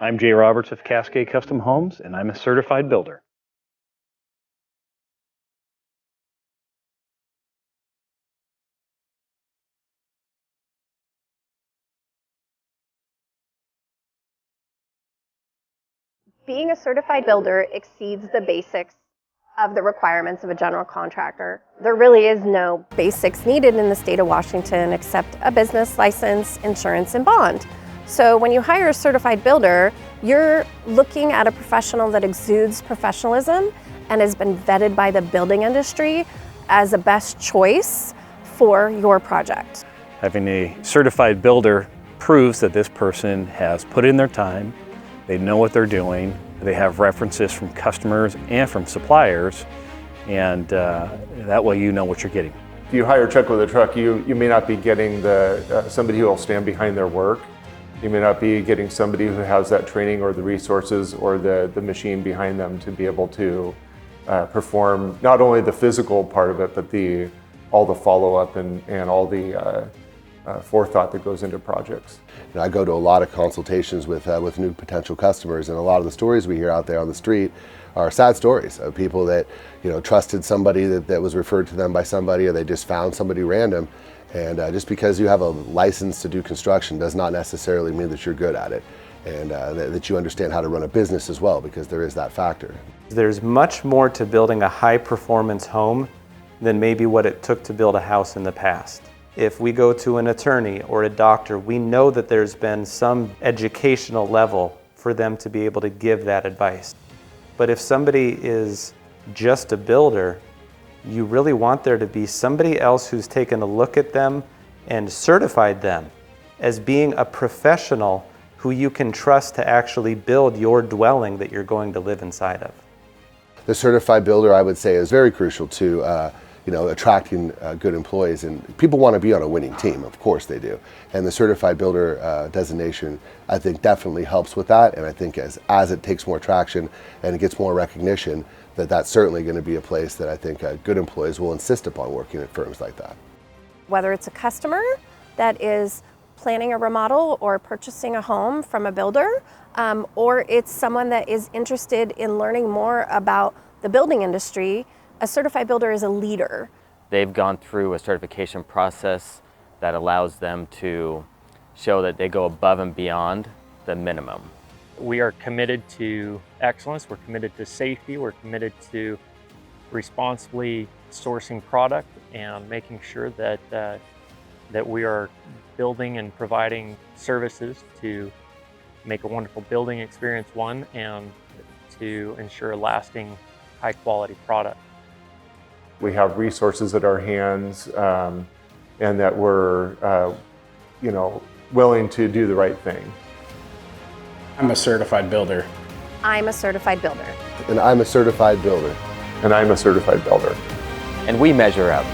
I'm Jay Roberts of Cascade Custom Homes, and I'm a certified builder. Being a certified builder exceeds the basics of the requirements of a general contractor. There really is no basics needed in the state of Washington except a business license, insurance, and bond. So when you hire a certified builder, you're looking at a professional that exudes professionalism and has been vetted by the building industry as a best choice for your project. Having a certified builder proves that this person has put in their time, they know what they're doing, they have references from customers and from suppliers, and that way you know what you're getting. If you hire a truck with a truck, you may not be getting somebody who will stand behind their work. You may not be getting somebody who has that training or the resources or the machine behind them to be able to perform not only the physical part of it, but all the follow-up and all the forethought that goes into projects. You know, I go to a lot of consultations with new potential customers, and a lot of the stories we hear out there on the street are sad stories of people that trusted somebody that was referred to them by somebody, or they just found somebody random. And just because you have a license to do construction does not necessarily mean that you're good at it, and that you understand how to run a business as well, because there is that factor. There's much more to building a high-performance home than maybe what it took to build a house in the past. If we go to an attorney or a doctor, we know that there's been some educational level for them to be able to give that advice. But if somebody is just a builder, you really want there to be somebody else who's taken a look at them and certified them as being a professional who you can trust to actually build your dwelling that you're going to live inside of. The certified builder, I would say, is very crucial to attracting good employees, and people want to be on a winning team, of course they do. And the certified builder designation, I think, definitely helps with that. And I think as it takes more traction and it gets more recognition, that's certainly going to be a place that I think good employees will insist upon working at firms like that. Whether it's a customer that is planning a remodel or purchasing a home from a builder, or it's someone that is interested in learning more about the building industry, a certified builder is a leader. They've gone through a certification process that allows them to show that they go above and beyond the minimum. We are committed to excellence, we're committed to safety, we're committed to responsibly sourcing product and making sure that we are building and providing services to make a wonderful building experience, one, and to ensure a lasting high quality product. We have resources at our hands, and that we're willing to do the right thing. I'm a certified builder. I'm a certified builder. And I'm a certified builder. And I'm a certified builder. And we measure up.